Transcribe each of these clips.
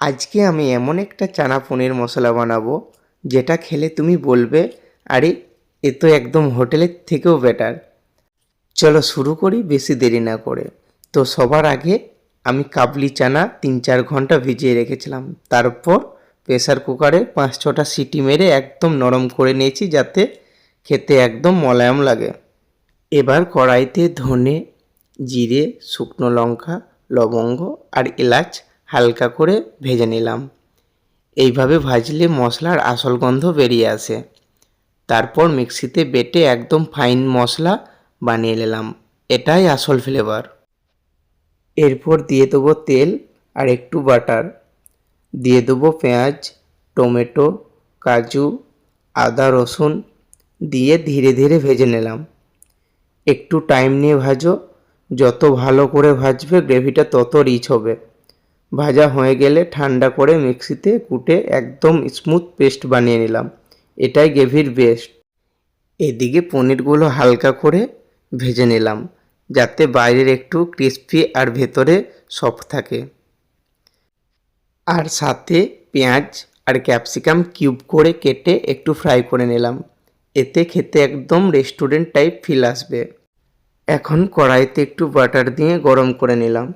আজকে আমি এমন একটা চানা পনির মশলা বানাবো যেটা খেলে তুমি বলবে আরে এ তো একদম হোটেলের থেকেও বেটার। চলো শুরু করি বেশি দেরি না করে। তো সবার আগে আমি কাবলি চানা 3-4 ঘন্টা ভিজিয়ে রেখেছিলাম। তারপর প্রেসার কুকারে 5-6টা সিটি মেরে একদম নরম করে নিয়েছি যাতে খেতে একদম মোলায়েম লাগে। এবার কড়াইতে ধনে, জিরে, শুকনো লঙ্কা, লবঙ্গ আর এলাচ হালকা করে ভেজে নিলাম। এইভাবে ভাজলে মশলার আসল গন্ধ বেরিয়ে আসে। তারপর মিক্সিতে বেটে একদম ফাইন মশলা বানিয়ে নিলাম। এটাই আসল ফ্লেভার। এরপর দিয়ে দেবো তেল আর একটু বাটার। দিয়ে দেবো পেঁয়াজ, টমেটো, কাজু, আদা, রসুন দিয়ে ধীরে ধীরে ভেজে নিলাম। একটু টাইম নিয়ে ভাজো, যত ভালো করে ভাজবে গ্রেভিটা তত রিচ হবে। ভাজা হয়ে গেলে ঠান্ডা করে মিক্সিতে কুটে একদম স্মুথ পেস্ট বানিয়ে নিলাম। এটাই গ্রেভির বেস্ট। এদিকে পনিরগুলো হালকা করে ভেজে নিলাম যাতে বাইরের একটু ক্রিস্পি আর ভেতরে সফট থাকে। আর সাথে পেঁয়াজ আর ক্যাপসিকাম কিউব করে কেটে একটু ফ্রাই করে নিলাম। এতে খেতে একদম রেস্টুরেন্ট টাইপ ফিল আসবে। এখন কড়াইতে একটু বাটার দিয়ে গরম করে নিলাম।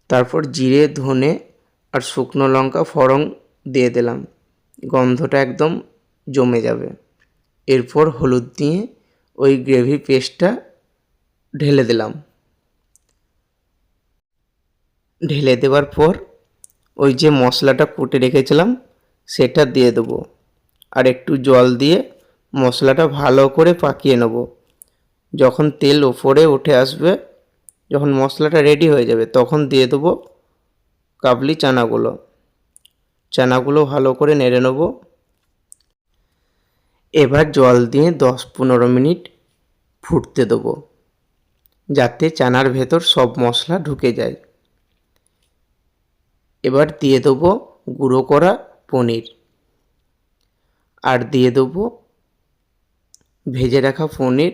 তারপর জিরে, ধনে আর শুকনো লঙ্কা ফোড়ন দিয়ে দিলাম। গন্ধটা একদম জমে যাবে। এরপর হলুদ দিয়ে ওই গ্রেভি পেস্টটা ঢেলে দিলাম। ঢেলে দেওয়ার পর ওই যে মশলাটা কুটে রেখেছিলাম সেটা দিয়ে দেবো। আর একটু জল দিয়ে মশলাটা ভালো করে পাকিয়ে নেব। যখন তেল ওপরে উঠে আসবে, যখন মশলাটা রেডি হয়ে যাবে তখন দিয়ে দেবো কাবলি চানাগুলো। চানাগুলো ভালো করে নেড়ে নেব। এবার জল দিয়ে 10-15 মিনিট ফুটতে দেবো যাতে চানার ভেতর সব মশলা ঢুকে যায়। এবার দিয়ে দেবো গুঁড়ো করা পনির আর দিয়ে দেবো ভেজে রাখা পনির,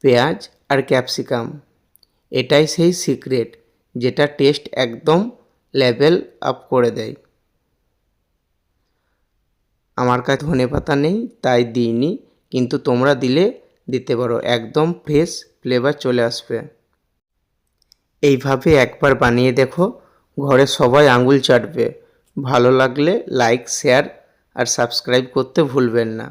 পেঁয়াজ আর ক্যাপসিকাম। এটাই সেই সিক্রেট যেটা টেস্ট একদম লেভেল আপ করে দেয়। আমার কাছে ধনেপাতা নেই তাই দিইনি, কিন্তু তোমরা দিলে দিতে পারো, একদম ফ্রেশ ফ্লেভার চলে আসবে। এইভাবে একবার বানিয়ে দেখো, ঘরে সবাই আঙুল চাটবে। ভালো লাগলে লাইক, শেয়ার আর সাবস্ক্রাইব করতে ভুলবেন না।